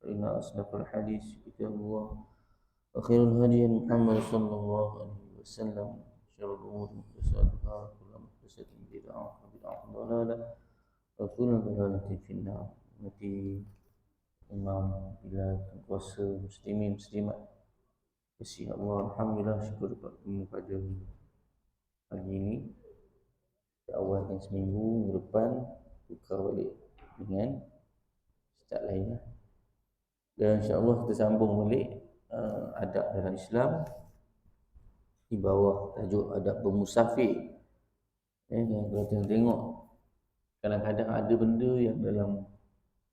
فإن أصدق الحديث كتاب الله وخير الهدي محمد صلى الله عليه وسلم شر الأمور محدثاتها وكل محدثة بدعة وبدعة ضلالة وكل ضلالة في النار. Nanti Imam bila kuasa muslimin muslimat kasih Allah, alhamdulillah, syukur pada pagi ini awalkan seminggu depan tukar balik dengan start lain lah. Dan insyaAllah kita sambung balik adab dalam Islam di bawah tajuk adab bermusafir. Kalau kita tengok, kadang-kadang ada benda yang dalam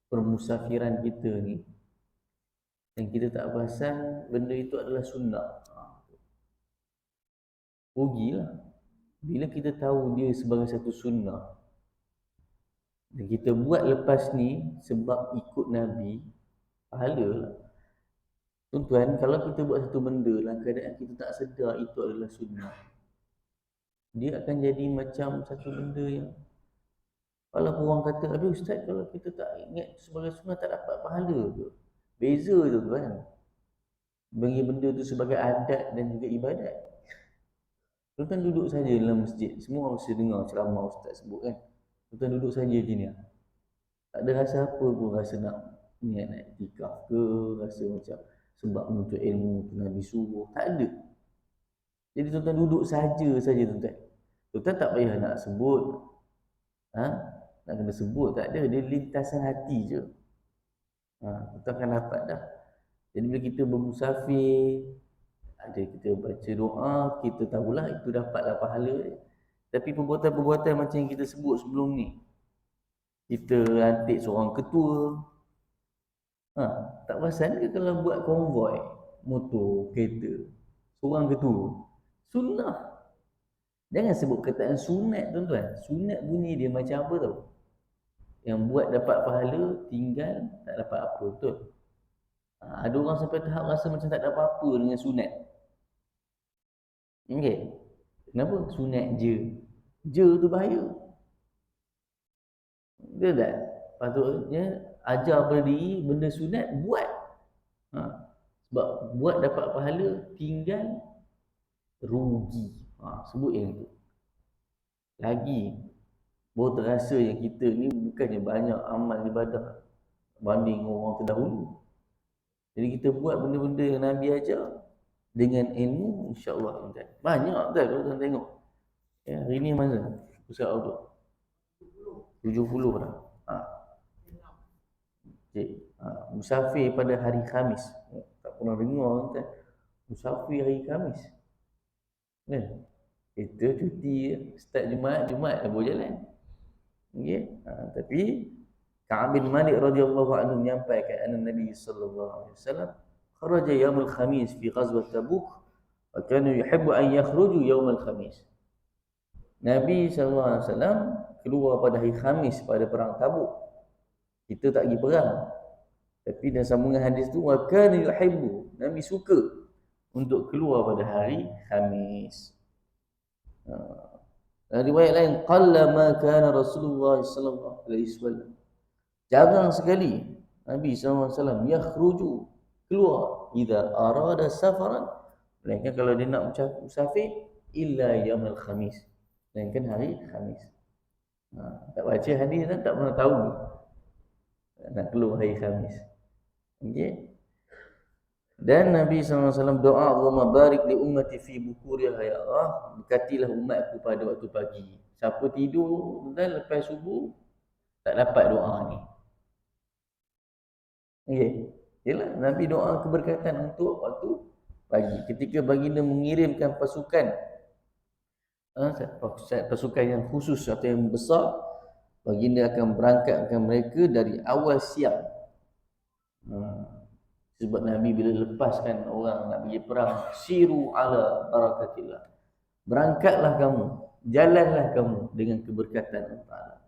permusafiran kita ni yang kita tak perasan benda itu adalah sunnah. Rugilah bila kita tahu dia sebagai satu sunnah dan kita buat lepas ni sebab ikut Nabi, pahala lah. Tuan-tuan, kalau kita buat satu benda dalam keadaan kita tak sedar itu adalah sunnah, dia akan jadi macam satu benda yang kalau orang kata, aduh Ustaz, kalau kita tak ingat sebagai sunnah tak dapat pahala ke? Beza tuan-tuan. Bagi benda tu sebagai adat dan juga ibadat. Tuan-tuan duduk saja dalam masjid, semua mesti dengar ceramah Ustaz sebut kan. Tuan-tuan duduk saja gini lah. Tak ada rasa apa pun, rasa nak niat nak iktikaf ke, rasa macam sebab menuntut ilmu Nabi suruh, tak ada. Jadi tuan-tuan duduk saja tuan-tuan. Tuan-tuan tak payah nak sebut, nak kena sebut, tak ada, dia lintasan hati je. Tuan-tuan akan dapat dah. Jadi bila kita bermusafir, ada kita baca doa, kita tahulah itu dapatlah pahala. Tapi perbuatan-perbuatan macam yang kita sebut sebelum ni, kita lantik seorang ketua, tak perasan ke kalau buat konvoi motor, kereta, seorang ketua? Sunnah. Jangan sebut kataan sunat tuan-tuan. Sunat bunyi dia macam apa tau? Yang buat dapat pahala, tinggal tak dapat apa, betul? Ada orang sampai tahap rasa macam tak ada apa-apa dengan sunat. Okay. Kenapa? Sunat je. Je tu bahaya. Betul tak? Patutnya ajar pada diri benda sunat, buat. Sebab buat dapat pahala, tinggal rugi. Sebut yang tu. Lagi baru terasa yang kita ni bukannya banyak amal ibadah banding orang terdahulu. Jadi kita buat benda-benda yang Nabi ajar dengan ilmu, insya-Allah tuan. Banyak tak kalau tuan tengok. Ya, hari ni mana pusat auto? 70 dah. Okay. Musafir pada hari Khamis. Tak pernah dengar tuan. Musafir hari Khamis. Kan? Kita cuti start Jumaat dah boleh jalan. Okey. Tapi Ka'ab bin Malik radhiyallahu anhu menyampaikan Nabi sallallahu alaihi wasallam kharaja yaumul khamis fi ghazwat Tabuk wa kana yuhibbu an yakhruju yaumul khamis. Nabi sallallahu alaihi wasallam keluar pada hari Khamis pada perang Tabuk. Kita tak pergi perang. Tapi dalam sambungan hadis tu wa kana yuhibbu, Nabi suka untuk keluar pada hari Khamis. Riwayat lain, qalla ma kana Rasulullah sallallahu alaihi wasallam, jarang sekali Nabi sallallahu alaihi wasallam yakhruju, keluar, idza arada safaran, melainkan kalau dia nak musafir, illa yaumul khamis, melainkan hari Khamis. Tak baca hadis kan, tak pernah tahu nak keluar hari Khamis. Okey. Dan Nabi SAW doa, Allahumma barik li ummati fi bukuriha, ya Allah, berkatilah umatku pada waktu pagi. Siapa tidur dan lepas subuh tak dapat doa ni. Okey. Yalah, Nabi doa keberkatan untuk waktu pagi. Ketika baginda mengirimkan pasukan yang khusus atau yang besar, baginda akan berangkatkan mereka dari awal siang. Sebab Nabi bila lepaskan orang nak pergi perang, siru ala barakatillah, berangkatlah kamu, jalanlah kamu dengan keberkatan Allah.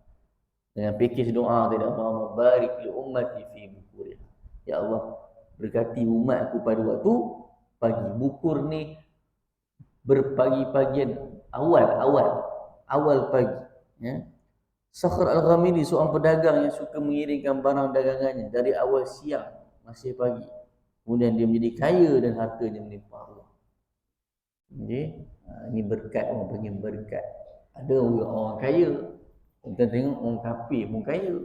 Dengan pakej doa tadi, Allahumma barik li ummati fi bukuriha, ya Allah, berkati umatku pada waktu pagi. Bukur ni berpagi-pagian, awal pagi, ya. Sakhr al-Ghamidi, seorang pedagang yang suka mengirimkan barang dagangannya dari awal siang masih pagi. Kemudian dia menjadi kaya dan hartanya melimpah ruah. Okey, ini berkat, orang panggil berkat. Ada orang kaya, kita tengok orang kafir pun kaya.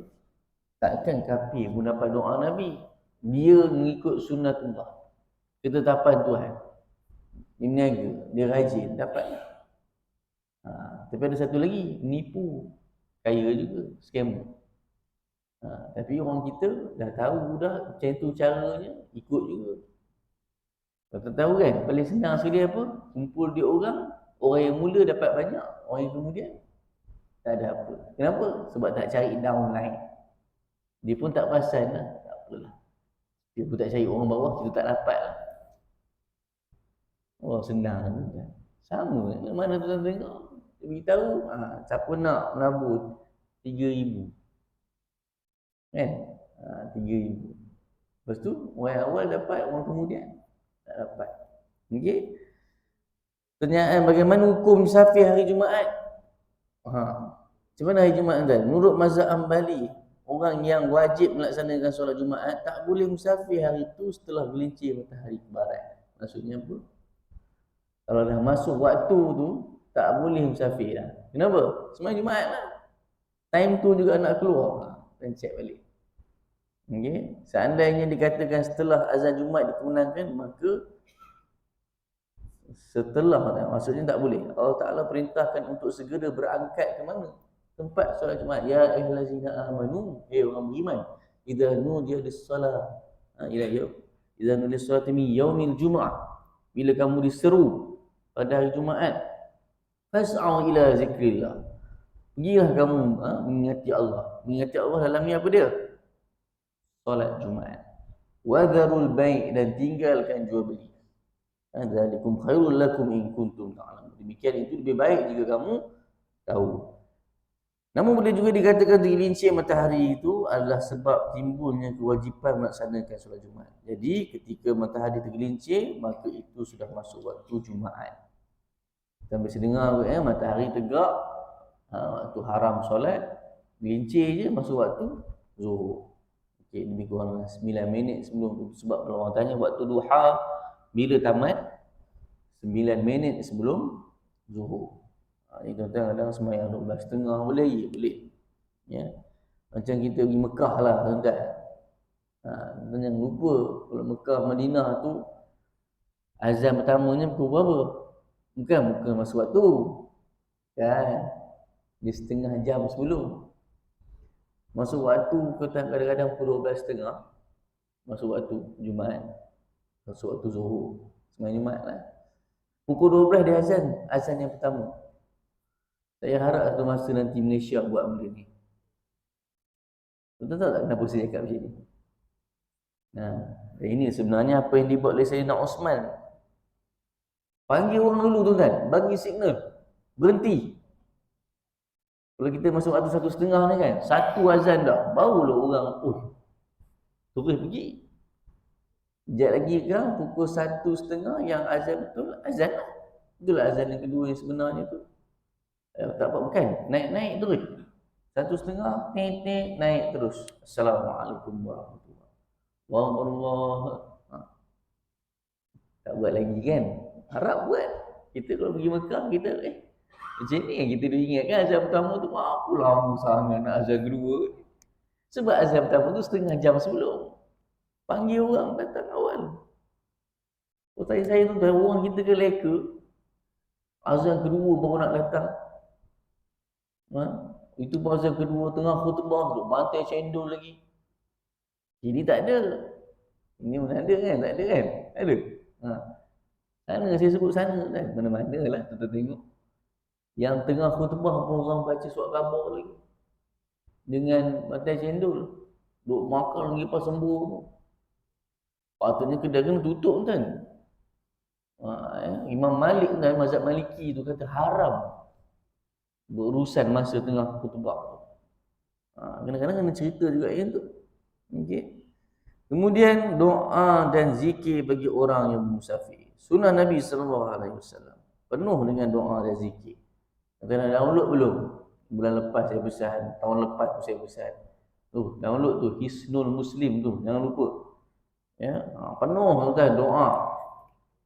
Takkan kafir pun dapat doa Nabi. Dia mengikut sunnatullah, ketetapan Tuhan. Dia meniaga, dia rajin, dapat. Tapi ada satu lagi, menipu. Kaya juga, scammer. Tapi orang kita dah tahu dah macam tu caranya, ikut juga. Kau tahu kan, paling senang sekali apa? Kumpul dia orang yang mula dapat banyak, orang yang kemudian tak ada apa. Kenapa? Sebab tak cari downline. Dia pun tak perasan lah, tak apalah. Dia pun tak cari orang bawah, kita tak dapat lah. Oh senang kan. Sama, mana tuan tengok. Dia beritahu, siapa nak menabur 3,000. Kan? 3,000. Lepas tu, orang awal dapat, orang kemudian tak dapat. Okey? Pertanyaan, bagaimana hukum musafir hari Jumaat? Macam mana hari Jumaat tuan? Menurut mazhab Hambali, orang yang wajib melaksanakan solat Jumaat tak boleh musafir hari itu setelah gelincir matahari ke barat. Maksudnya apa? Kalau dah masuk waktu tu, tak boleh musafir lah. Kenapa? Semayang Jumaat lah. Time tu juga nak keluar. Dan check balik. Okay? Seandainya dikatakan setelah azan Jumaat dikumandangkan, maka setelah, maksudnya tak boleh. Allah Ta'ala perintahkan untuk segera berangkat ke mana? Tempat solat Jumaat. Ya ayyuhallazina amanu, orang beriman. Idza nudiya lis-salah. Idza nudiya lis-salati min yaumil Jum'ah. Bila kamu diseru pada hari Jumaat, fas'au ila zikrillah. Pergilah kamu mengingati Allah. Mengingati Allah dalam ni apa dia? Solat Jumaat. Wadharul bai', dan tinggalkan jual beli. Dzalikum khairul lakum in kuntum ta'lamun. Demikian itu lebih baik jika kamu tahu. Namun boleh juga dikatakan tergelincir matahari itu adalah sebab timbulnya kewajipan melaksanakan solat Jumaat. Jadi ketika matahari tergelincir, maka itu sudah masuk waktu Jumaat. Kita biasa dengar matahari tegak, waktu haram solat, gelincir je masuk waktu Zuhur. Okey, lebih kurang 9 minit sebelum tu. Sebab kalau orang tanya waktu duha bila tamat, 9 minit sebelum Zuhur. Ini tuan-tuan kadang semayang 12.30 boleh? Ya, boleh. Ya. Macam kita pergi Mekah lah tuan-tuan. Tuan jangan lupa kalau Mekah Madinah tu azan pertamanya pukul berapa? Bukan masuk waktu. Kan? Dia setengah jam sebelum. Masuk waktu kadang-kadang pukul 12.30. Masuk waktu Jumaat. Masuk waktu Zuhur. Semayang Jumaat lah. Pukul 12 dia azan yang pertama. Saya harap satu masa nanti Malaysia buat benda ni. Betul tak kenapa saya cakap macam ni? Ini sebenarnya apa yang dibuat oleh Sayyidina Osman. Panggil orang dulu tuan-tuan, bagi signal, berhenti. Kalau kita masuk waktu 1:30 ni kan, satu azan dah, barulah orang, terus pergi. Sekejap lagi kan, pukul 1:30 yang azan betul, azan lah. Itulah azan yang kedua yang sebenarnya tu. Tak apa, bukan. Naik terus. 1:30, naik terus. Assalamualaikum warahmatullahi wabarakatuh. Tak buat lagi kan? Harap buat. Kita kalau pergi Mekah, kita macam ni yang kita dah ingat kan azan pertama tu, aku lama sangat nak azan kedua. Sebab azan pertama tu setengah jam sebelum. Panggil orang datang awal. Saya tu orang kita ke leka, azan kedua baru nak datang. Itu azan kedua tengah khutbah tu, bantai cendol lagi. Jadi tak ada. Ini mana ada kan? Tak ada kan? Ada. Sana saya sebut sana kan? Mana-mana lah kita tengok. Yang tengah khutbah pun orang baca surat khabar lagi. Dengan bantai cendol. Duk makan lagi pas sembuh tu. Patutnya kedai kena tutup kan? Imam Malik kan, mazhab Maliki tu kata haram berurusan masa tengah khutbah tu. Kadang-kadang kena cerita juga yang tu. Okey. Kemudian doa dan zikir bagi orang yang musafir. Sunnah Nabi SAW penuh dengan doa dan zikir. Kata download belum? Bulan lepas saya pesan, tahun lepas pun saya pesan. Download tu Hisnul Muslim tu, jangan lupa. Ya, penuh tuan doa.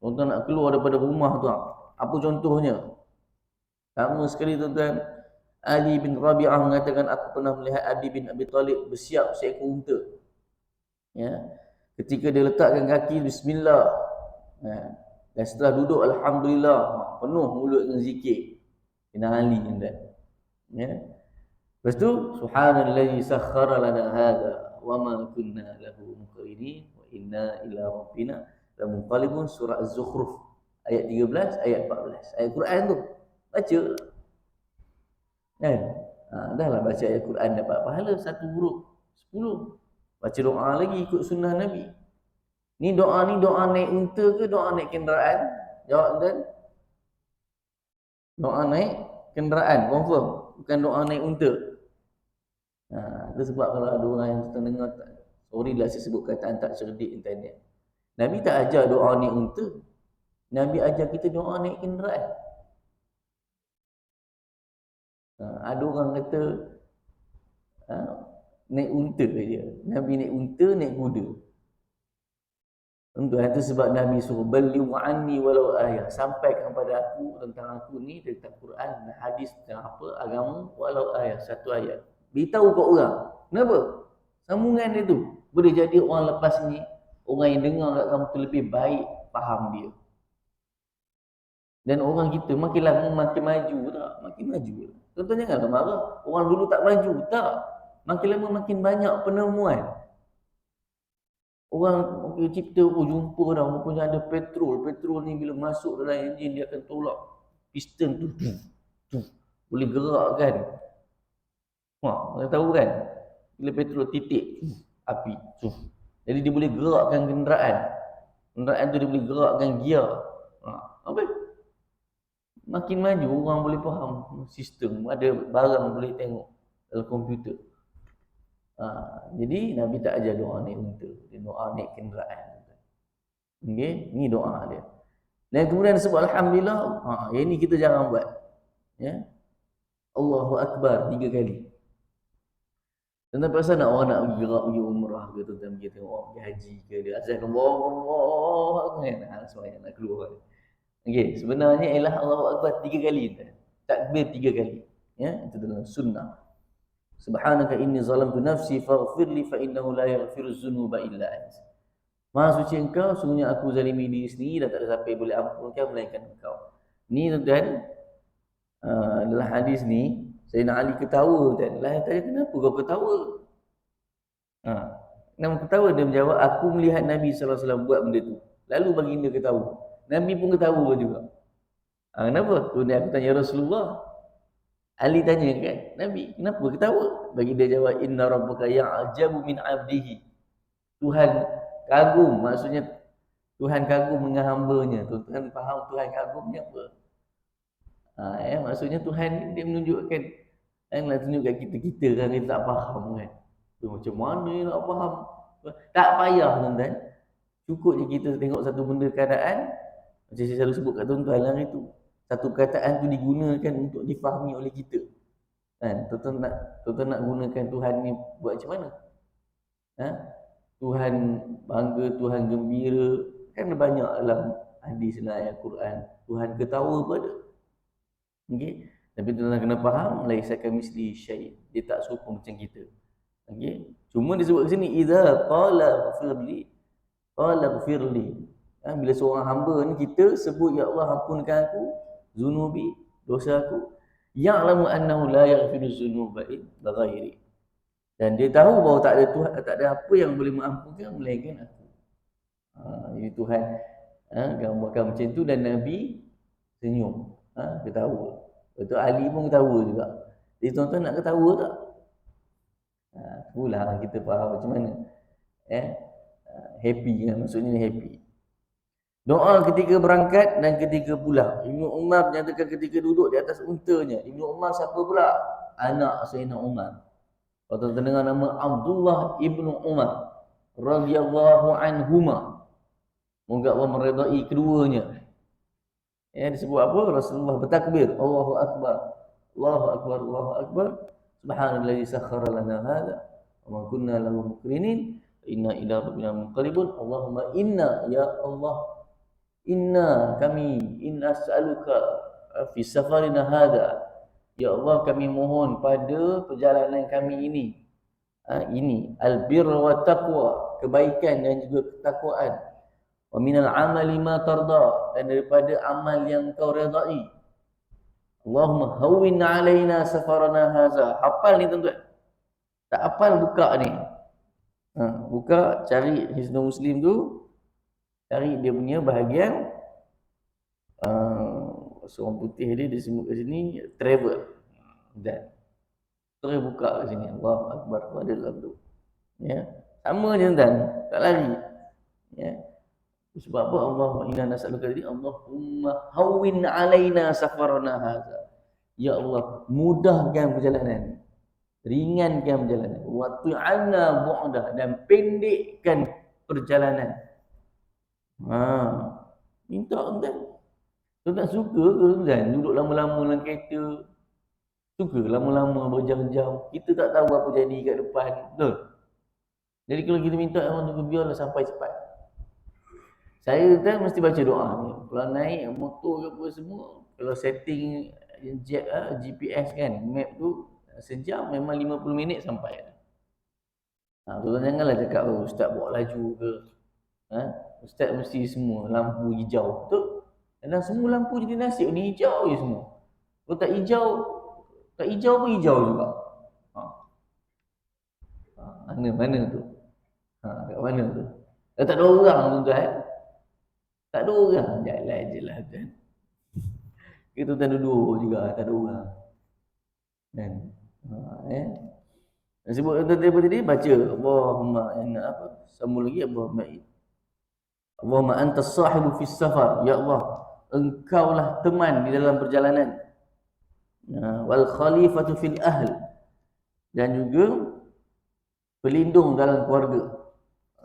Tuan nak keluar daripada rumah tu. Apa contohnya? Sama sekali tuan-tuan, Ali bin Rabi'ah mengatakan aku pernah melihat Ali bin Abi Talib bersiap seekor unta. Ya. Ketika dia letakkan kaki bismillah. Ya. Dan setelah duduk alhamdulillah, penuh mulut dengan zikir. Kena Ali tuan-tuan. Ya. Lepas tu subhanallazi sakhkhara lana hadza wa ma kunna lahu muqrinin wa inna ila rabbina lamunqalibun, surah Az-Zukhruf ayat 13 ayat 14. Ayat Quran tu baca kan. Dah lah baca ayat Quran dapat pahala 1 huruf 10. Baca doa lagi ikut sunnah Nabi. Ni doa naik unta ke doa naik kenderaan? Jawab tuan. Doa naik kenderaan confirm, bukan doa naik unta. Itu sebab kalau ada orang yang terdengar, sorry lah saya sebut kataan tak cerdik internet. Nabi tak ajar doa naik unta. Nabi ajar kita doa naik kenderaan. Ada orang kata naik unta je. Nabi naik unta, naik kuda. Tentu itu sebab Nabi suruh balighu anni walau ayat, sampaikan kepada aku tentang aku ni, tentang Quran dan hadis, tentang apa agama, walau ayat, 1 ayat. Beritahu kat orang. Kenapa? Sambungan dia tu boleh jadi orang lepas ni, orang yang dengar kat kamu tu lebih baik faham dia. Dan orang kita makin lama makin maju tak? Makin maju. Tuan-tuan janganlah marah. Orang dulu tak maju tak? Makin lama makin banyak penemuan. Orang cipta, jumpa dah rupanya ada petrol. Petrol ni bila masuk dalam enjin dia akan tolak piston tu. Boleh gerakkan. Kau tahu kan? Bila petrol titik api. Jadi dia boleh gerakkan kenderaan. Kenderaan tu dia boleh gerakkan gear. Apa? Makin maju orang boleh faham sistem. Ada barang boleh tengok dalam komputer. Jadi Nabi tak ajar doa naik unta, dia doa naik kenderaan. Okey, ni doa dia. Dan kemudian sebut alhamdulillah, yang ni kita jangan buat. Ya. Allahu akbar 3 kali. Tentang pasal nak orang nak pergi gerak pergi umrah ke, tuan-tuan pergi tengok orang pergi haji ke, dia azan Allah kan, semuanya nak keluar. Okey, sebenarnya ialah Allahu akbar 3 kali. Takbir 3 kali. Ya, itu dalam sunnah. Subhanaka inni zalamtu nafsi faghfirli fa innahu la yaghfiru dzunuba illa ant. Maha suci engkau, sungguhnya aku zalimi diri sendiri dan tak ada siapa yang boleh ampunkan melainkan engkau. Ni tuan-tuan, dalam hadis ni Sayyidina Ali ketawa tuan. Lah tanya kenapa kau ketawa? Kenapa ketawa? Dia menjawab, aku melihat Nabi SAW buat benda tu. Lalu baginda ketawa. Nabi pun ketawa juga. Kenapa? Kemudian aku tanya Rasulullah. Ali tanya kan, Nabi, kenapa ketawa? Bagi dia jawab, inna rabbaka ya'jabu min 'abdihi. Tuhan kagum, maksudnya Tuhan kagum dengan hamba-Nya. Tuhan faham Tuhan kagum ni apa? Maksudnya Tuhan dia menunjukkan, nak tunjukkan kita kan kita tak faham kan. Macam mana nak faham? Tak payah tuan-tuan. Cukup je kita tengok satu benda keadaan, macam saya selalu sebut kat tuan-tuan hari tu. Satu perkataan tu digunakan untuk difahami oleh kita. Kan? Tuan-tuan nak gunakan Tuhan ni buat macam mana? Tuhan bangga, Tuhan gembira. Kan banyak dalam hadis dalam ayat Quran. Tuhan ketawa pun ada. Okay? Tapi tuan-tuan kena faham, laisa kamitslihi syai'. Dia tak serupa macam kita. Okay? Cuma disebut kat sini, idza qala ghfirli. Bila seorang hamba ni kita sebut, ya Allah ampunkan aku zunubi, dosa aku, ya'lamu annahu la yaghfiru dzunuba illa ghairi. Dan dia tahu bahawa tak ada Tuhan, tak ada apa yang boleh mengampunkan melainkan aku. Jadi Tuhan gambarkan macam tu dan Nabi senyum, ketawa. Betul, Ali pun ketawa juga. Jadi tuan-tuan nak ketawa tak? Itulah kita faham macam mana. Happy kan, maksudnya happy. Doa ketika berangkat dan ketika pulang. Ibnu Umar menyatakan ketika duduk di atas untanya. Ibnu Umar siapa pula? Anak Sayyidina Umar. Kalau terdengar nama Abdullah ibnu Umar radhiyallahu anhuma. Moga Allah meredai keduanya. Disebut apa? Rasulullah bertakbir, Allahu akbar. Allahu akbar, Allahu akbar. Subhanallazi sakhkhara lana hadza wa ma kunna lahu muqrinin inna ila rabbina munqalibun. Allahumma inna, ya Allah, inna kami, inna as'aluka fi safarina hadha, ya Allah kami mohon pada perjalanan kami ini, ini albirra wa taqwa, kebaikan dan juga ketakwaan, wa minal amali ma tarda, dan daripada amal yang kau redai. Allahumma hawwin alaina safarana hadha. Hafal ni tuan-tuan, tak hafal buka ni, buka cari Hisnul Muslim tu, cari dia punya bahagian seorang putih dia sebut kat sini travel, dan terus buka kat sini Allahu Akbar, ada dalam tu, ya, sama je tuan, tak lari, ya. Sebab apa? Allahumma inna nas'aluka tadi, Allahumma hawwin alaina safarana hadza, ya Allah mudahkan perjalanan, ringankan perjalanan, wa tu'anna bu'dah, dan pendekkan perjalanan. Minta tuan. Tuan suka ke tuan duduk lama-lama dalam kereta? Suka lama-lama berjam-jam, kita tak tahu apa jadi kat depan, betul? Jadi kalau kita minta Allah tunggu biarlah sampai cepat. Saya kan mesti baca doa ni. Kalau naik motor ke apa semua, kalau setting GPS kan, map tu sejam memang 50 minit sampai. Tuan janganlah cakap ustaz bawa laju ke. Ustaz mesti semua lampu hijau, betul? Dan semua lampu jadi nasib ni hijau je semua. Kalau tak hijau pun hijau juga. Mana tu? Kat mana tu? Tak ada orang tuan. Tak ada orang, jalan je lah kan. Kita tuan duduk juga, tak ada orang. Kan? Sebut tadi baca Allahumma inna apa? Sambung lagi Allahumma antas sahibu fis safar, ya Allah engkaulah teman di dalam perjalanan, wal khalifatu fil ahl, dan juga pelindung dalam keluarga.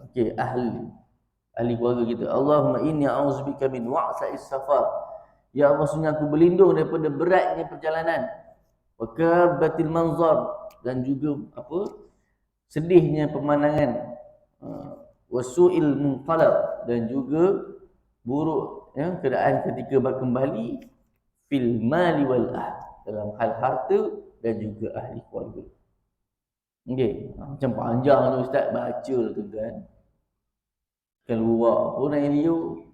Okey, ahli keluarga kita. Allahumma inni a'udzubika min wa'sa'is safar, ya Allah sungguh aku berlindung daripada beratnya perjalanan, wa kabatil manzar, dan juga sedihnya pemandangan, wa su'il munqalab, dan juga buruk keadaan ketika kembali, fil mali wal dalam hal harta dan juga ahli keluarga. Okey, macam panjang tu ustaz, baca lah tuan-tuan. Keluar pun naik liuk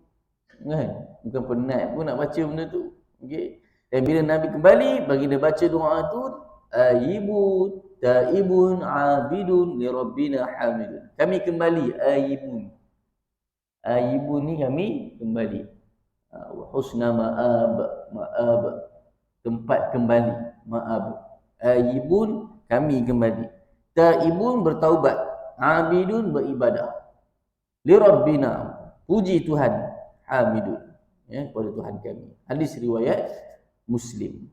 kan, bukan penat pun nak baca benda tu. Okey, dan bila Nabi kembali, baginda baca doa tu, ayibun taibun abidun li rabbina hamidun, kami kembali, ayibun ni kami kembali, husna ma'ab, tempat kembali, ma'ab, ayibun kami kembali, taibun bertaubat, abidun beribadah, li rabbina puji Tuhan, hamidun kepada Tuhan kami. Hadis riwayat Muslim.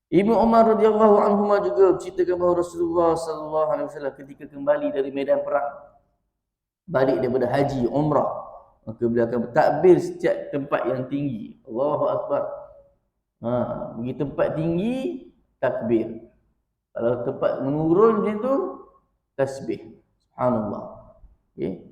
Ibnu Umar radhiyallahu anhuma juga menceritakan bahawa Rasulullah sallallahu alaihi wasallam ketika kembali dari medan perang, balik daripada haji umrah, maka beliau akan bertakbir setiap tempat yang tinggi. Allahu Akbar. Pergi tempat tinggi, takbir. Kalau tempat menurun macam tu, tasbih. Subhanallah. Okey.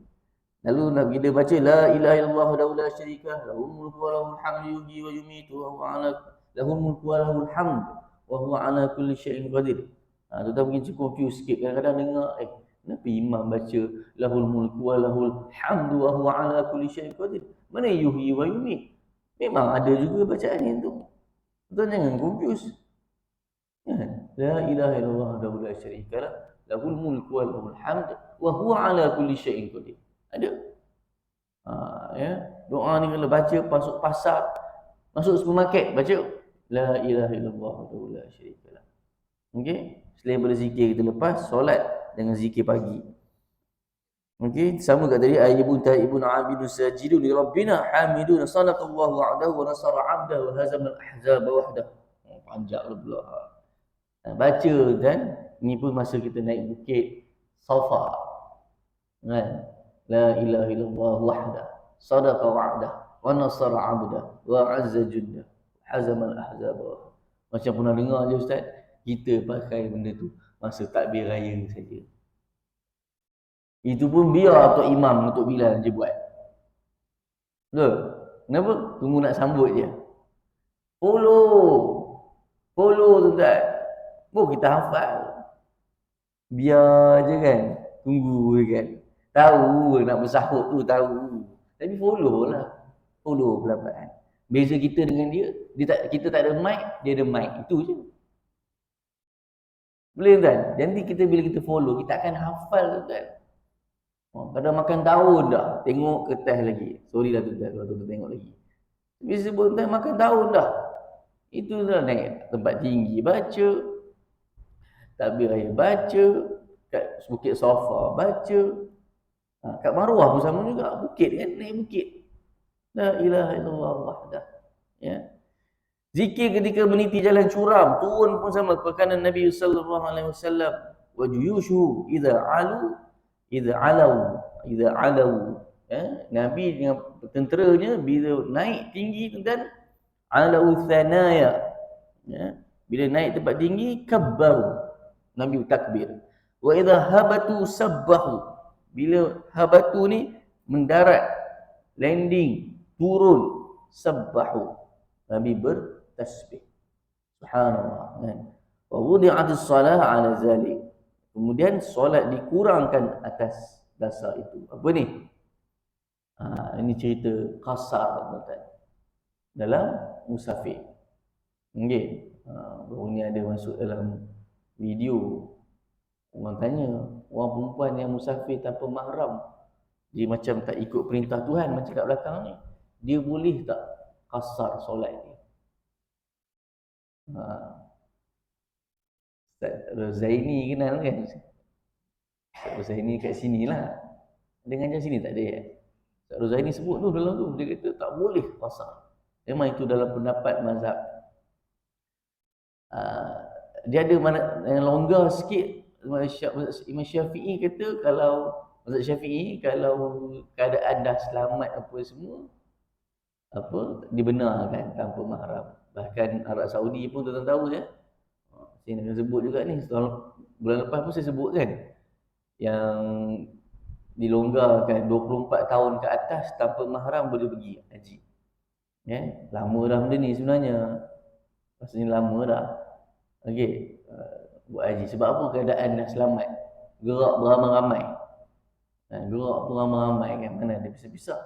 Lalu Nabi dia baca la ilaha illallah wa la syarika lahu, lahul mulku wa lahul hamdu yuhyi wa yumiitu wa huwa ala lahul mulku wa lahul hamdu wa huwa ala kulli syai'in qadir. Tu tak mungkin cukup confuse sikit. Kadang-kadang dengar kenapa imam baca lahul mulku wa lahul hamdu wa huwa ala kulli syai'in qadir? Mana yuhyi wa yumiit? Memang ada juga bacaan ni tu. Tuan jangan confuse. La ilaha illallah wa la syarika lahul mulku wa lahul hamdu wa huwa ala kulli syai'in qadir. Ada. Doa ni kalau baca masuk pasar, masuk supermarket, baca la ilaha illallah wa la syarika lah. Okey, selain daripada zikir kita lepas solat dengan zikir pagi. Okey, sama kat tadi, ayyibun taibun abidun sajidun li rabbina hamidun sadaqallahu wa'dahu wa nasara 'abdahu wa hazama al-ahzaba wahdahu. Panjang pula. Baca kan, ni pun masa kita naik bukit Safa. Kan? La ilaha illallah wahdah, sadaqa wa'dah, wa nasara 'abdah, wa 'azza jundah, hazama al-ahzaba. Macam pernah dengar je ustaz, kita pakai benda tu masa takbir raya saja. Itu pun biar Tok Imam untuk Bilal je buat. Betul? Kenapa? Tunggu nak sambut je. Follow tuan-tuan. Kita hafal. Biar je kan. Tunggu je kan. Tahu nak bersahut tu, tahu. Tapi follow lah. Follow pelan-pelan. Beza kita dengan dia, kita tak ada mic, dia ada mic. Itu je. Boleh kan? Jadi bila kita follow, kita akan hafal kan. Kadang makan daun dah, tengok kertas lagi. Sorry lah tuan-tuan kalau tuan-tuan tengok lagi. Bisa tuan makan daun dah. Itu dah naik tempat tinggi baca. Takbir raya baca. Kat Bukit Sofa baca. Kat Marwah pun sama juga. Bukit kan, naik bukit. La ilaha illallah wahdah. Ya. Zikir ketika meniti jalan curam, turun pun sama. Perkataan Nabi sallallahu alaihi wasallam, wa juyushu idza alau. Ya. Nabi dengan tenteranya bila naik tinggi tuan, alau thanaya. Ya. Bila naik tempat tinggi, kabbaru. Nabi takbir. Wa idza habatu sabbahu. Bila habatu ni mendarat, landing, turun, sabbahu. Nabi bertasbih. Subhanallah kan. Wa wudi'atis salah ala zalik. Kemudian solat dikurangkan atas dasar itu. Apa ni? Ini cerita kasar tuan-tuan. Dalam musafir. Okey. Baru ni ada masuk dalam video. Orang tanya, orang perempuan yang musafir tanpa mahram, dia macam tak ikut perintah Tuhan macam kat belakang ni. Dia boleh tak kasar solat ni? Ustaz Rozaini kenal kan? Ustaz Rozaini kat sini lah. Dia ngajar sini tak ada ya? Ustaz Rozaini sebut tu dalam tu. Dia kata tak boleh kasar. Memang itu dalam pendapat mazhab. Dia ada mana yang longgar sikit. Imam Syafi'i kata kalau mazhab Syafi'i kalau keadaan dah selamat apa semua dibenarkan tanpa mahram. Bahkan Arab Saudi pun tuan-tuan tahu ya. Saya nak sebut juga ni, bulan lepas pun saya sebut kan, yang dilonggarkan 24 tahun ke atas tanpa mahram boleh pergi haji. Ya, lama dah benda ni sebenarnya. Maksudnya lama dah. Okey, buat haji sebab apa? Keadaan dah selamat. Gerak beramai-ramai. Gerak beramai-ramai kan, mana ada pisah-pisah.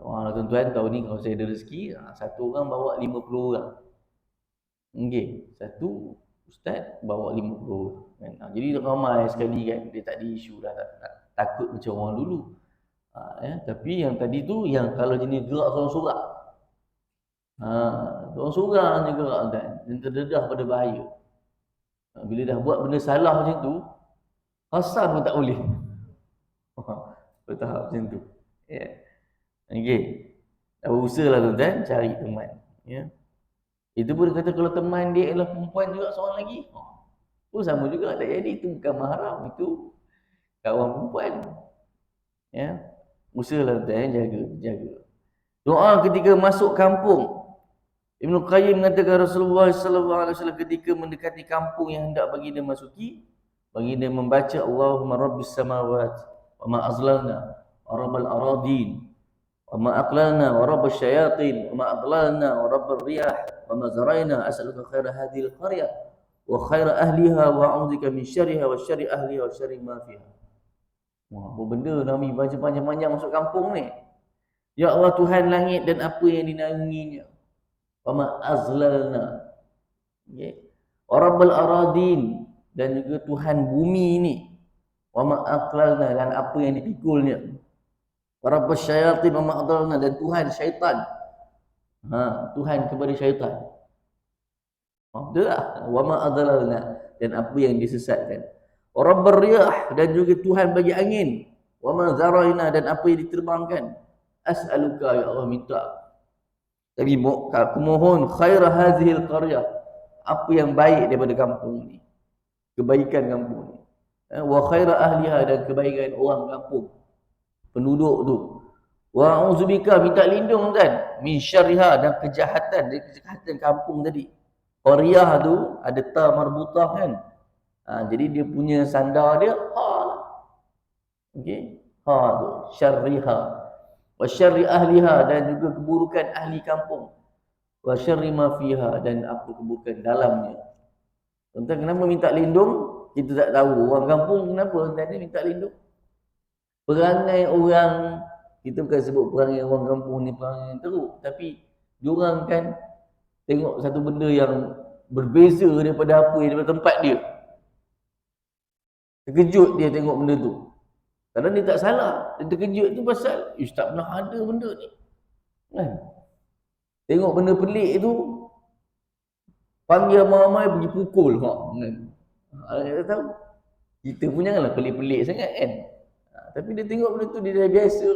Orang tuan-tuan tahu ni kalau saya ada rezeki, satu orang bawa 50 orang. Okey, satu ustaz bawa 50 kan. Jadi ramai sekali kan, dia tak ada isu dah, tak takut macam orang dulu. Ya, tapi yang tadi tu yang kalau jenis gerak sorang-sorang. Sorang-sorang je gerak kan, dan terdedah pada bahaya. Bila dah buat benda salah macam tu, kasar pun tak boleh. Bertahap macam tu. Ya. Okey. Usahalah tuan-tuan cari teman, ya. Itu pun dia kata kalau teman dia adalah perempuan juga seorang lagi. Pun sama juga tak jadi, itu bukan mahram, itu kawan perempuan. Ya. Usahalah tuan-tuan jaga. Doa ketika masuk kampung. Ibnu Qayyim mengatakan Rasulullah sallallahu alaihi wasallam ketika mendekati kampung yang hendak bagi dia masuki, bagi dia membaca Allahumma rabbis samawat wa ma azlalna wa rabbal aradin wa ma aqlalna wa rabbasy syayatin wa ma adlalna wa rabbar riyah wa ma zarayna as'aluka khaira hadhil qaryah wa khaira ahliha wa a'udzubika min syarriha wa syarri ahliha wa syarri ma fiha. Wah, apa benda Nabi baca panjang-panjang masuk kampung ni. Ya Allah Tuhan langit dan apa yang dinaunginya. Wa ma azlalna. Okey. Wa rabbal aradin, dan juga Tuhan bumi ini. Wa ma aqlalna, dan apa yang dipikulnya. Wa rabbasy syayatin wa ma adlalna, dan Tuhan syaitan. Tuhan kepada syaitan. Dah, wa ma adlalna, dan apa yang disesatkan. Wa rabbar riyah, dan juga Tuhan bagi angin. Wa ma zarayna, dan apa yang diterbangkan. As'aluka ya Allah, minta. Tapi aku mohon khaira hadhil qaryah, apa yang baik daripada kampung ni, kebaikan kampung ni. Wa khaira ahliha, dan kebaikan orang kampung, penduduk tu. Wa a'udzubika, minta lindung kan, min syarriha, dan kejahatan kampung tadi. Qaryah tu ada ta marbutah kan. Jadi dia punya sandar dia ha lah. Okey. Ha tu, syarriha. Wa syarri ahliha, dan juga keburukan ahli kampung. Wa syarri ma fiha, dan apa keburukan dalamnya. Tuan-tuan kenapa minta lindung? Kita tak tahu. Orang kampung kenapa tuan-tuan minta lindung? Perangai orang, kita bukan sebut perangai orang kampung ni perangai yang teruk, tapi diorang kan tengok satu benda yang berbeza daripada apa yang daripada tempat dia. Terkejut dia tengok benda tu. Kadang dia tak salah, dia terkejut tu pasal tak pernah ada benda ni. Kan? Tengok benda pelik tu, panggil ramai-ramai pergi pukul. Kan? Kita tahu. Kita pun janganlah pelik-pelik sangat kan. Tapi dia tengok benda tu, dia dah biasa.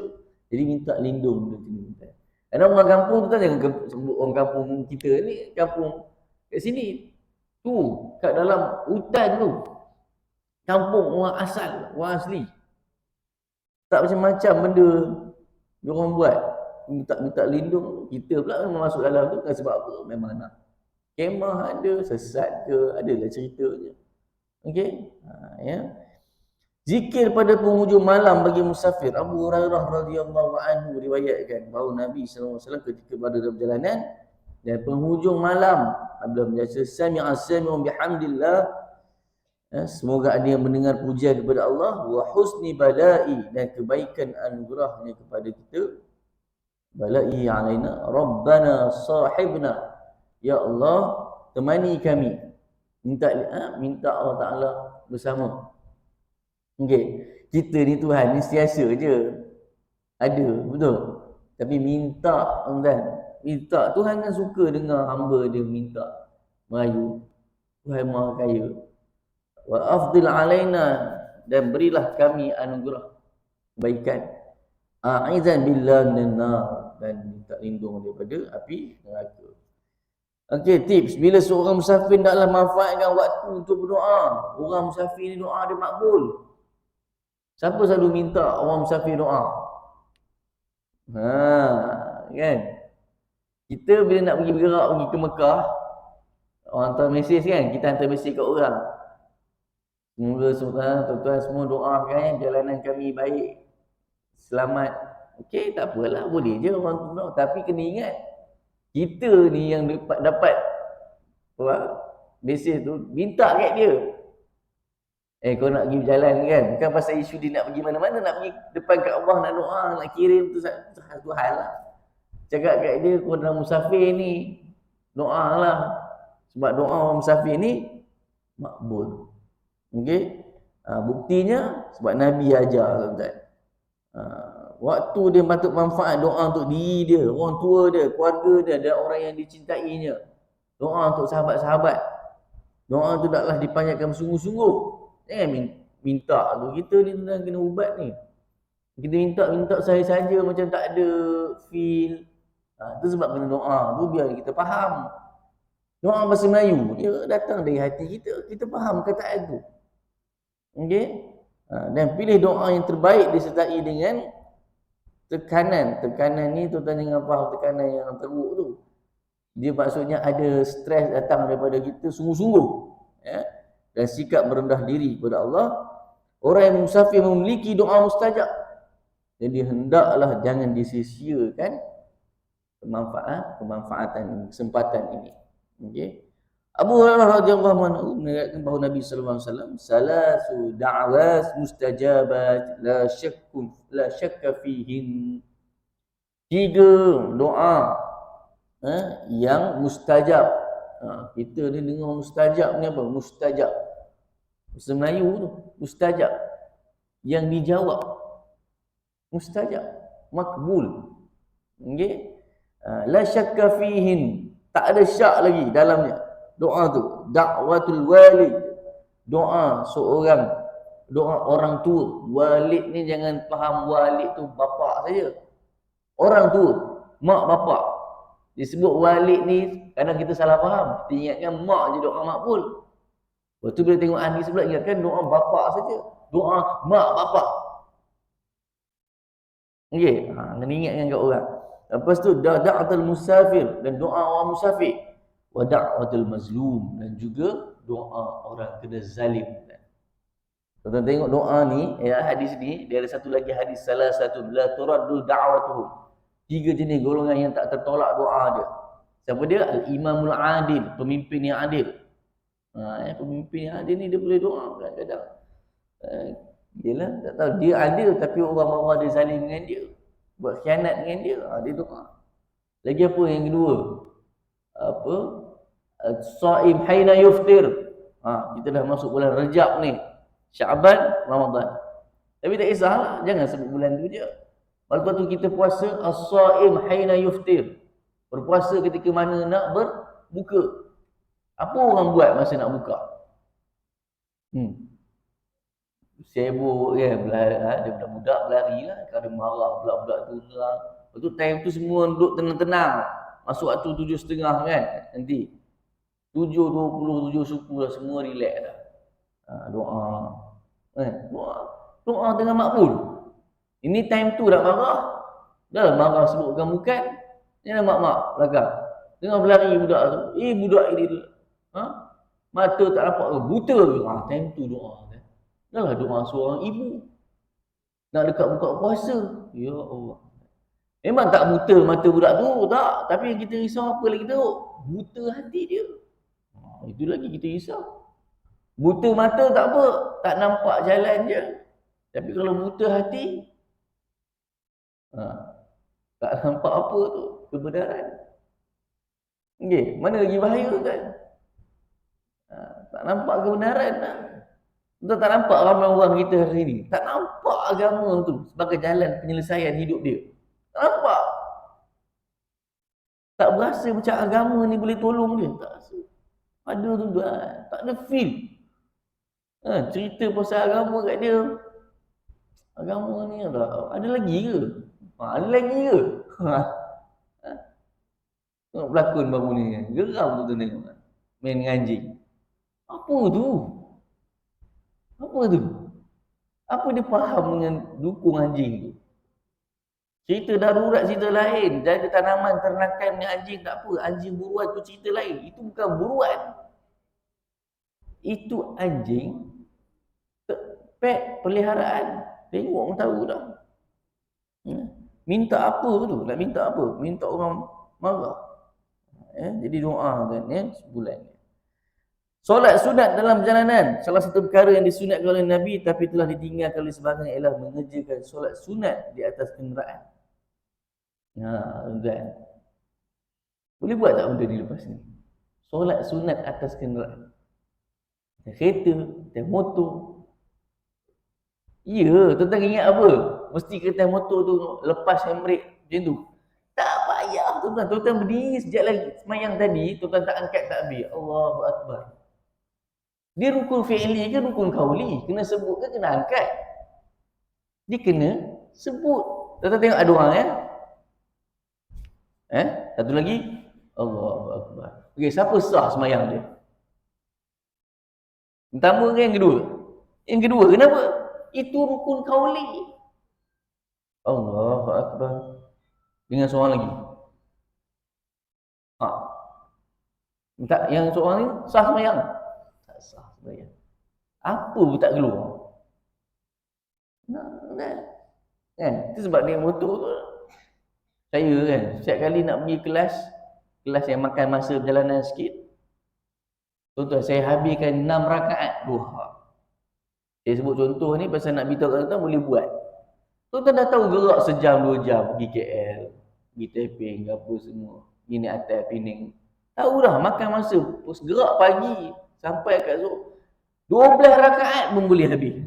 Jadi minta lindung benda tu. Ada orang kampung tu kan, jangan sebut orang kampung kita ni, kampung kat sini. Tu, kat dalam hutan tu. Kampung orang asal, orang asli. Tak macam-macam benda diorang buat. Minta lindung. Kita pula memang masuk dalam tu kan sebab apa? Memang nak kemah ada, sesat ke, adalah ceritanya. Okey? Ya. Zikir pada penghujung malam bagi musafir. Abu Hurairah radhiyallahu anhu riwayatkan bahawa Nabi SAW ketika berada dalam perjalanan dan penghujung malam apabila membaca sami'a sami'un bihamdillah, semoga ada yang mendengar pujian kepada Allah, wa husni bala'i, dan kebaikan anugerahnya kepada kita, bala'i alaina, rabbana sahibna, ya Allah temani kami, minta Allah Ta'ala bersama. Okay. Kita ni Tuhan ni sentiasa je ada, betul? Tapi minta, minta. Tuhan kan suka dengar hamba dia minta, merayu. Tuhan Maha Kaya. Wa afdil alaina, dan berilah kami anugerah kebaikan. A'izan billah minan nar, dan minta lindung daripada api neraka. Okey, tips bila seorang musafir hendaklah manfaatkan waktu untuk berdoa. Orang musafir ni doa dia makbul. Siapa selalu minta orang musafir doa? Kan? Kita bila nak pergi bergerak pergi ke Mekah, orang hantar mesej kan, kita hantar mesej kat orang. Semoga tuan-tuan semua doakan jalanan kami baik, selamat. Okey, tak apalah, boleh je orang tu doa. Tapi kena ingat, kita ni yang dapat mesej tu, minta kat dia. Kau nak pergi berjalan kan, bukan pasal isu dia nak pergi mana-mana, nak pergi depan kat Allah nak doa, nak kirim tu satu hal lah. Cakap kat dia, kau dalam musafir ni, doa lah. Sebab doa orang musafir ni makbul. Okey? Buktinya sebab Nabi ajar tuan-tuan. Waktu dia patut manfaat doa untuk diri dia, orang tua dia, keluarga dia, dan orang yang dicintainya. Doa untuk sahabat-sahabat. Doa tu taklah dipanjatkan sungguh-sungguh. Jangan minta tu. Kita ni tuan kena ubat ni. Kita minta saja-saja macam tak ada feel. Tu sebab kena doa tu biar kita faham. Doa bahasa Melayu dia datang dari hati kita. Kita faham kataan tu. Okey? Dan pilih doa yang terbaik disertai dengan tekanan. Tekanan ni tuan-tuan jangan faham tekanan yang teruk tu. Dia maksudnya ada stres datang daripada kita sungguh-sungguh. Ya? Dan sikap merendah diri kepada Allah. Orang yang musafir memiliki doa mustajab. Jadi hendaklah jangan disia-siakan kemanfaatan kesempatan ini. Okey. Abu Hurairah radhiyallahu anhu mengatakan bahawa Nabi sallallahu alaihi wasallam salasu da'was mustajabat la syakka fihin. 3 doa yang mustajab. Kita ni dengar mustajab ni apa? Mustajab. Bahasa Melayu tu mustajab. Yang dijawab. Mustajab, makbul. Okey? La syakka fihin. Tak ada syak lagi dalamnya. Doa tu, da'watul walid. Doa seorang, doa orang tua. Walid ni jangan faham walid tu bapa saja. Orang tua, mak bapa. Disebut walid ni kadang kita salah faham. Kita ingatkan mak je doa makbul. Lepas tu bila tengok ahli sebelah ingatkan doa bapa saja. Doa mak bapa. Okey, kena ingatkan kat orang. Lepas tu da'atul musafir, dan doa orang musafir. Wa da'atul mazlum, dan juga doa orang kena zalim. Tuan-tuan tengok doa ni, hadis ni, dia ada satu lagi hadis, salah satu, la turaddu da'watuhum. 3 jenis golongan yang tak tertolak doa dia. Siapa dia? Al-Imamul Adil, pemimpin yang adil. Pemimpin yang adil ni dia boleh doa kadang-kadang. Yelah, tak tahu, dia adil tapi orang bawah dia zalim dengan dia, buat khianat dengan dia, dia doa. Lagi apa yang kedua? Apa? As-Saim haina yuftir. Kita dah masuk bulan Rejab ni, Syaban, Ramadan. Tapi tak kisahlah, jangan sebut bulan tu je. Lepas tu kita puasa as-saim haina yuftir. Berpuasa ketika mana nak berbuka. Apa orang buat masa nak buka? Sibuk kan, ada budak-budak berlari lah, kalau marah budak-budak tu lah. Lepas tu time tu semua duduk tenang-tenang. Masuk waktu 7.30 kan, nanti 7.20, 7.10 dah, semua relax dah. Doa. Doa tengah makbul. Ini time tu nak marah. Dah lah marah sebut bukan. Jangan mak-mak belakang. Tengah berlari budak tu. Budak ini tu. Mata tak nampak ke? Buta ke? Time tu doa kan. Dah lah doa seorang ibu. Nak dekat buka puasa. Ya Allah. Memang tak buta mata budak tu, tak. Tapi yang kita risau apa lagi tu? Buta hati dia. Itu lagi kita risau. Buta mata tak apa, tak nampak jalan je. Tapi kalau buta hati, tak nampak apa tu, kebenaran. Okay, mana lagi bahaya kan? Tak nampak kebenaran lah. Kita tak nampak ramai orang kita hari ni. Tak nampak agama tu sebagai jalan penyelesaian hidup dia. Tak nampak. Tak berasa macam agama ni boleh tolong dia. Tak rasa. Ada tu tak ada feel. Cerita pasal agama kat dia. Agama ni ada lagi ke? Ada lagi ke? Tengok pelakon baru ni. Geram tu tengok. Main dengan anjing. Apa tu? Apa tu? Apa dia faham dengan dukung anjing tu? Cerita darurat cerita lain. Jaga tanaman, ternakan dengan anjing tak apa. Anjing buruan tu cerita lain. Itu bukan buruan. Itu anjing pet peliharaan. Tengok orang tahu dah. Minta apa tu? Nak minta apa? Minta orang marah. Jadi doa kan sebulan. Solat sunat dalam perjalanan, salah satu perkara yang disunatkan oleh Nabi tapi telah ditinggalkan oleh sebahagian ialah mengerjakan solat sunat di atas kenderaan. Kan. Boleh buat tak benda ni lepas ni? Solat sunat atas kenderaan. Kereta, motor. Ya, tuan-tuan ingat apa? Mesti kereta motor tu lepas handbrake macam tu. Tak payah tuan-tuan. Tuan-tuan berdiri sekejap lagi. Semayang tadi, tuan-tuan tak angkat takbir. Allahu Akbar. Dia rukun fi'li ke rukun kauli? Kena sebut ke kena angkat? Dia kena sebut. Tuan-tuan tengok ada orang satu lagi. Allahu Akbar. Okey, siapa sah semayang dia? Pertama ke yang kedua? Yang kedua, kenapa? Itu rukun kauli. Allahu Akbar. Dengan seorang lagi. Tak, yang seorang ni sah semayang. Tak sah semayang. Apa pun tak keluar. Kan? Itu sebab dia motor tu. Saya kan, setiap kali nak pergi kelas yang makan masa perjalanan sikit. Tuan-tuan, saya habiskan 6 rakaat duha. Saya sebut contoh ni pasal nak beritahu tuan-tuan boleh buat. Tuan-tuan dah tahu gerak sejam 2 jam pergi KL, pergi Taiping, apa semua. Pergi naik atas Penang. Tahu dah makan masa, gerak pagi sampai kat Zuhur. 12 rakaat pun boleh habis.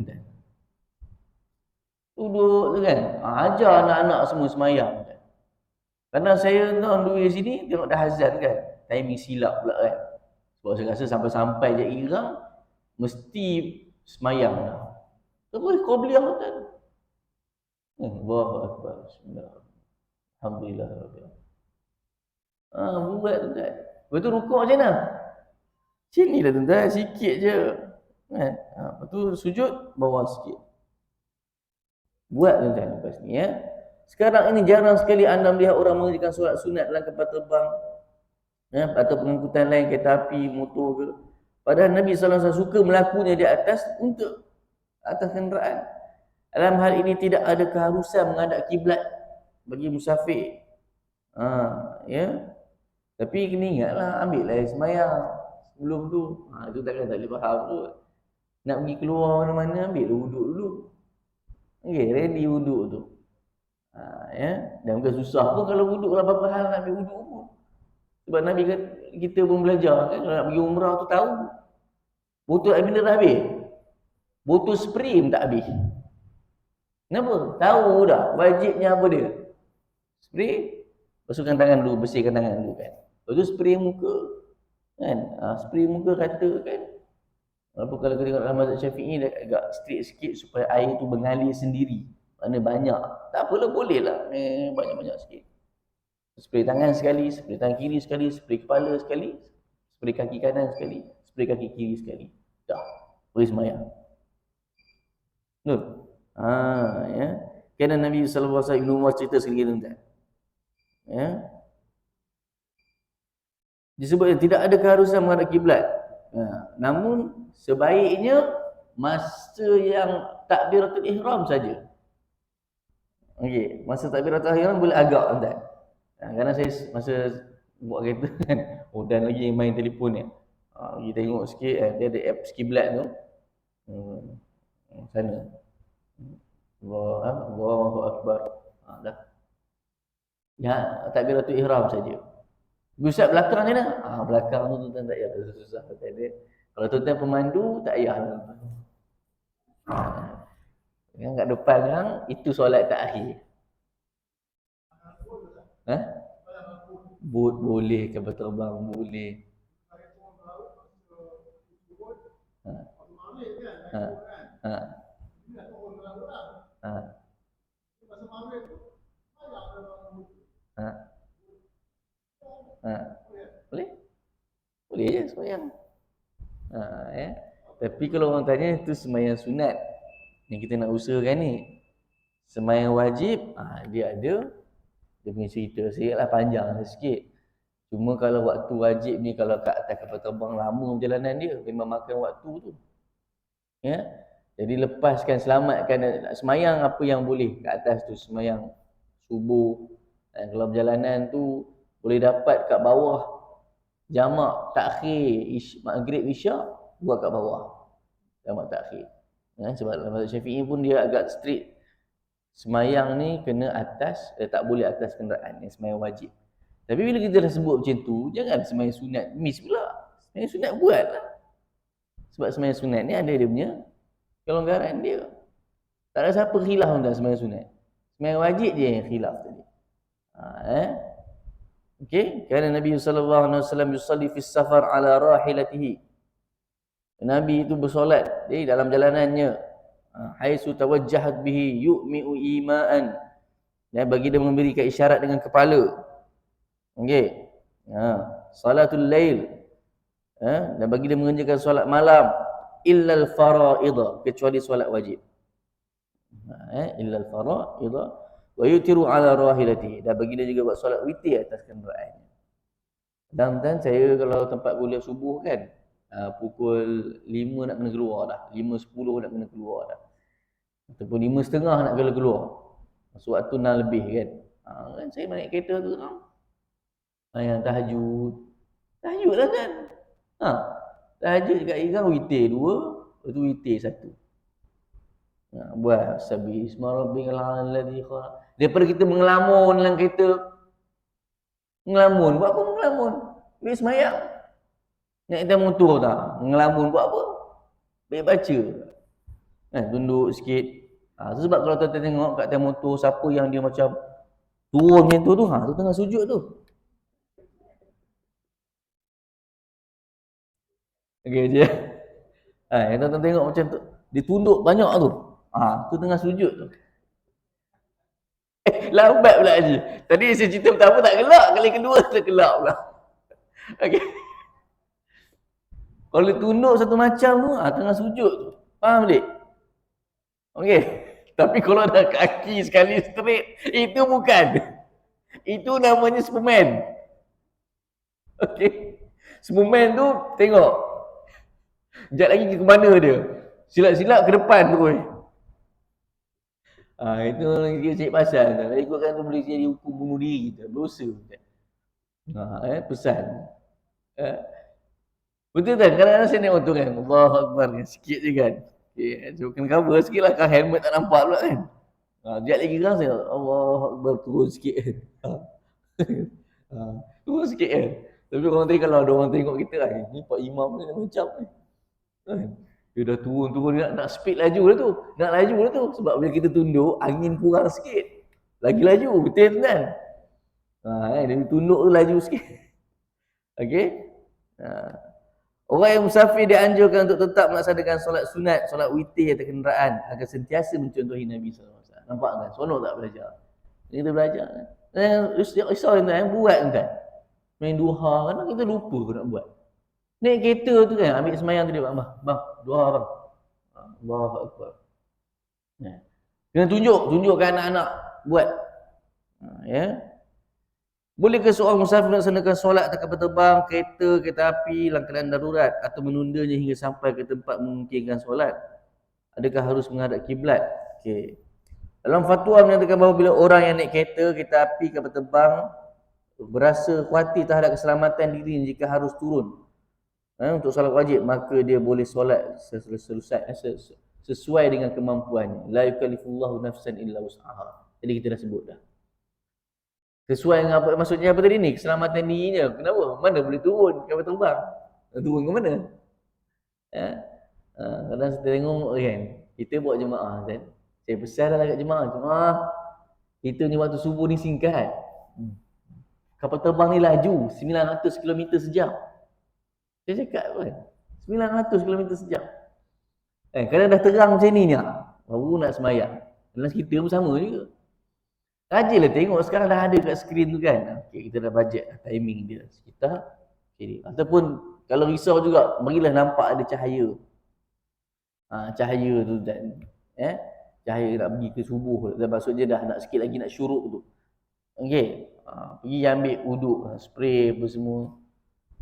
Duduk tu kan, ajar anak-anak semua semayang. Kadang saya tuan duduk di sini, tengok dah azan kan. Timing silap pula kan. Sebab saya rasa sampai-sampai je Irang, mesti semayang dah. Terus Qobliyah kan. Allahu Akbar. Bismillah. Alhamdulillah. Buat tu kan. Lepas tu rukuk macam mana? Macam ni lah tuan-tuan, sikit je. Kan? Lepas tu sujud, bawah sikit. Buat tuan-tuan lepas ni Sekarang ini jarang sekali anda melihat orang mengerjakan solat sunat dalam kapal terbang atau pengangkutan lain, kereta api, motor ke. Padahal Nabi SAW suka melakukannya di atas untuk atas kenderaan. Dalam hal ini tidak ada keharusan menghadap kiblat bagi musafir. Ya. Tapi kena ingatlah, ambil lah semayang sebelum tu. Itu takkan tak boleh faham tu. Nak pergi keluar mana-mana, ambil wuduk dulu. Okay, ready wuduk tu. Ya. Dan bukan susah pun kalau wuduk, kalau apa-apa hal nak ambil wuduk pun. Sebab Nabi kita pun belajar kan, kalau nak pergi umrah tu tahu. Botol air mineral dah habis. Botol spray pun tak habis. Kenapa? Tahu dah wajibnya apa dia. Spray, basuhkan tangan dulu, bersihkan tangan dulu kan. Lepas tu spray muka kan. Spray muka kata kan. Walaupun kalau kita tengok dalam mazhab Syafi'i dia agak strict sikit supaya air tu mengalir sendiri. Mana banyak. Tak apalah, boleh lah. Banyak-banyak sikit. Spray tangan sekali, spray tangan kiri sekali, spray kepala sekali, spray kaki kanan sekali, spray kaki kiri sekali. Dah. Boleh semayang. Betul? Ya. Kerana Nabi sallallahu alaihi wasallam Ibnu Umar cerita sekali tuan-tuan. Ya. Disebut tidak ada keharusan menghadap kiblat. Namun sebaiknya masa yang takbiratul ihram saja. Okey, masa takbiratul ihram boleh agak tuan-tuan. Kerana saya masa buat kereta kan, dan lagi main telefon ni. Pergi tengok sikit, dia ada apps kiblat tu. Sana. Allahu Akbar. Dah. Ya, takbiratul ihram saja. Pusat belakang je dah. Belakang tu tuan-tuan tak payah susah pasal dia. Kalau tuan-tuan pemandu tak payah. Yang kat depan kan itu solat takhir. Boat boleh, kapal terbang boleh. Boleh? Boleh je semayang. Ya. Tapi kalau orang tanya itu semayang sunat yang kita nak usahakan ni. Semayang wajib, dia ada. Dia punya cerita sikit lah, panjang sikit. Cuma kalau waktu wajib ni, kalau kat atas kapal terbang lama perjalanan dia, memang makan waktu tu. Ya. Jadi lepaskan, selamatkan semayang apa yang boleh kat atas tu. Semayang subuh. Dan kalau perjalanan tu boleh dapat kat bawah jamak takhir maghrib isyak, buat kat bawah jamak takhir. Sebab dalam mazhab Syafi'i pun dia agak strict. Semayang ni kena atas, tak boleh atas kenderaan, yang semayang wajib. Tapi bila kita dah sebut macam tu, jangan semayang sunat miss pula. Semayang sunat buat lah. Sebab semayang sunat ni ada dia punya kelonggaran dia. Tak ada siapa khilaf tentang semayang sunat. Semayang wajib dia yang khilaf tadi. Okey, kerana Nabi sallallahu alaihi wasallam yusalli fi safar ala rahilatihi. Nabi itu bersolat di dalam jalanannya. Haitsu tawajjahat bihi yu'mi'u ima'an. Ya, bagi dia memberikan isyarat dengan kepala. Okey. Salatul lail. Dan bagi dia mengerjakan solat malam illal fara'idha, kecuali solat wajib. Illal fara'idha wa yutiru ala rahilatihi. Dan bagi dia juga buat solat witir atas kenderaannya. Dan saya kalau tempat kuliah subuh kan, pukul 5 nak kena keluar dah. 5.10 nak kena keluar dah. Ataupun 5.30 nak kena keluar. Masa waktu 6 lebih kan. Kan saya naik kereta tu kan. Yang tahajud. Tahajud lah kan. Tahajud kat Iran witir 2, lepas tu witir 1. Buat sabi isma rabbikal ladzi khalaq. Daripada kita mengelamun dalam kereta. Ngelamun, buat apa mengelamun? Baik semayang. Naik atas motor tak? Ngelamun buat apa? Baik baca. Tunduk sikit. Sebab kalau tuan-tuan tengok kat atas motor, siapa yang dia macam turun macam tu, tu tengah sujud tu. Okey je. Yang tuan-tuan tengok macam tu, dia tunduk banyak tu. Tu tengah sujud tu. Lambat pula je. Tadi saya cerita pertama tak gelak, kali kedua saya gelak pula. Okey. Kalau tunduk satu macam tu, tengah sujud tu. Faham tak? Okey. Tapi kalau dah kaki sekali straight, itu bukan. Itu namanya Superman. Okey. Superman tu tengok. Sekejap lagi ke mana dia? Silap-silap ke depan terus. Itu orang dia cari pasal. Kalau ikutkan tu boleh jadi hukum bunuh diri kita. Dosa. Pesan. Eh, Betul tak? Kadang-kadang saya tengok tu kan. Allahu Akbar kan. Sikit je kan. Okay. So, kena cover sikit lah. Kan helmet tak nampak pula kan. Sekejap lagi kan saya. Allahu Akbar turun sikit kan. Turun sikit kan. Tapi orang tengok kalau ada orang tengok kita kan. Ni Pak Imam ni macam kan. Dia dah turun-turun nak speed laju dah tu. Nak laju dah tu. Sebab bila kita tunduk, angin kurang sikit. Lagi laju. Betul kan? Dia tunduk tu laju sikit. Okey. Orang yang musafir dianjurkan untuk tetap melaksanakan solat sunat, solat witir atau kenderaan agar sentiasa mencontohi Nabi SAW. Nampak kan? Seronok tak belajar? Kita belajar kan? Risau kan? Buat kan? Main duha kan? Kita lupa pun nak buat. Naik kereta tu kan? Ambil semayang tadi. Bang, duha bang. Allahu Akbar. Kena tunjukkan anak-anak buat. Ya. Bolehkah seorang musafir melaksanakan solat atas kapal terbang, kereta api dalam keadaan darurat atau menundanya hingga sampai ke tempat memungkinkan solat? Adakah harus menghadap kiblat? Okey. Dalam fatwa menyatakan bahawa bila orang yang naik kereta api, kapal terbang berasa khawatir terhadap keselamatan diri jika harus turun untuk solat wajib, maka dia boleh solat sesuai dengan kemampuannya. La yukallifullahu nafsan illa wus'aha. Jadi kita dah sebut dah. Sesuai dengan apa maksudnya apa tadi ni? Keselamatan dirinya. Kenapa? Mana boleh turun kapal terbang? Turun ke mana? Kadang kita tengok kan, kita buat jemaah kan. Saya pesan dah kat jemaah, kita ni waktu subuh ni singkat. Kapal terbang ni laju 900 km sejam. Saya cakap kan, 900 km sejam. Kadang dah terang macam ni baru nak semayang. Dalam kita pun sama juga. Rajalah tengok sekarang dah ada kat skrin tu kan. Okay, kita dah bajet timing dia. Kita okay. Ataupun kalau risau juga, marilah nampak ada cahaya. Cahaya tu dan cahaya nak pergi ke subuh. Maksudnya dah nak sikit lagi nak syuruk tu. Okey. Pergi ambil uduk, spray apa semua.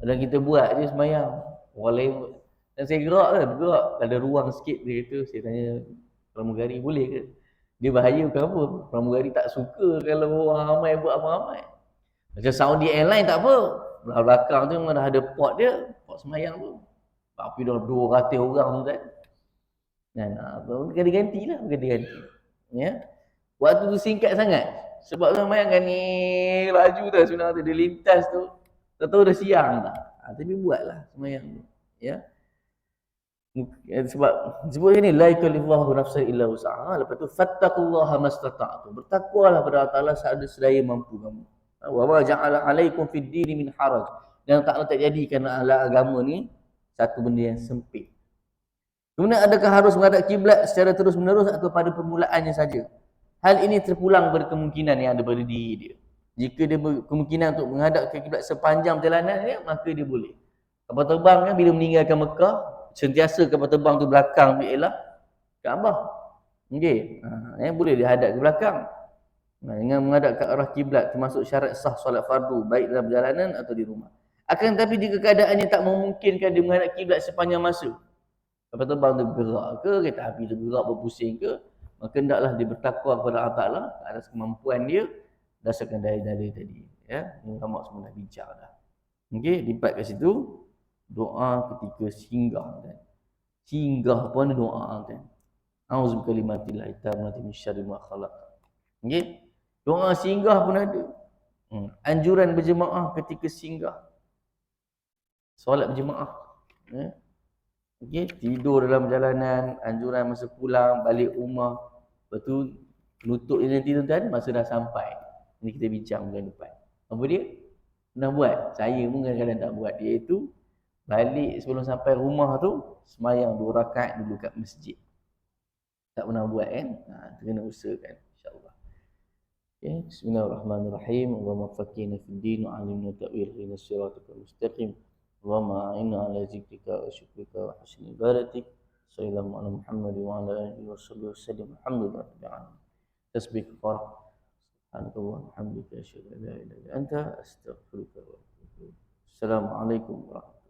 Dan kita buat je semayang. Orang lain dan saya bergerak. Ada ruang sikit dia kata, saya tanya pramugari boleh ke? Dia bahaya bukan apa. Pramugari tak suka kalau orang ramai buat ramai-ramai. Macam Saudi Airline tak apa. Belakang tu memang dah ada port dia. Port semayang tu. Tapi dah 200 orang tu kan. Ganti-ganti lah. Ya. Waktu tu singkat sangat. Sebab tu bayangkan ni laju dah sebenarnya dia lintas tu. Tak tahu dah siang dah. Tapi buatlah semayang tu. Ya. Sebab sebut ni la yukallifullahu nafsan illa wus'aha. Lepas tu fattaqullaha mastata'tum. Bertakwalah kepada Allah Taala sedaya mampu kamu. Wa ma ja'ala 'alaikum fid din min haraj. Dan tak jadikan ala agama ni satu benda yang sempit. Kemudian adakah harus menghadap kiblat secara terus-menerus atau pada permulaannya saja? Hal ini terpulang berkemungkinan yang ada pada diri dia. Jika dia berkemungkinan untuk menghadap ke kiblat sepanjang perjalanan dia, maka dia boleh. Kapal terbang kan bila meninggalkan Mekah, sentiasa kapal terbang tu belakang ialah Kaabah. Okey. Boleh dia hadap ke belakang. Dengan menghadap ke arah kiblat termasuk syarat sah solat fardu baik dalam perjalanan atau di rumah. Akan tetapi jika keadaannya tak memungkinkan dia menghadap kiblat sepanjang masa, kapal terbang tu bergerak ke, kereta api tu bergerak berpusing ke, maka hendaklah dia bertakwa kepada Allah Taala atas kemampuan dia berdasarkan dalil-dalil tadi. Ya, ulama semua dah bincang dah. Okey, lipat kat situ. Doa ketika singgah kan. Singgah pun ada doa kan. Auzu bikalimatillah tammati min syarri ma khalaq. Okey. Doa singgah pun ada. Anjuran berjemaah ketika singgah. Solat berjemaah. Okey, tidur dalam perjalanan, anjuran masa pulang, balik rumah. Lepas tu lutut dia nanti tuan-tuan masa dah sampai. Ini kita bincang bulan depan. Apa dia? Pernah buat? Saya pun kadang-kadang tak buat. Iaitu balik sebelum sampai rumah tu semayang 2 rakaat dulu kat masjid. Tak pernah buat kan? Kena usahakan insya-Allah. Okay. Bismillahirrahmanirrahim. Allahumma faqihna fid din wa 'allimna ta'wil ihdinas siratal mustaqim. Allahumma a'inna 'ala zikrika wa syukrika wa husni ibadatik. Sallallahu ala Muhammad wa ala alihi wa sahbihi wasallam. Alhamdulillah rabbil alamin. Tasbih farah. Subhanaka wa bihamdika asyhadu an la ilaha illa anta astaghfiruka wa atubu ilaik. Assalamualaikum warahmatullahi wabarakatuh.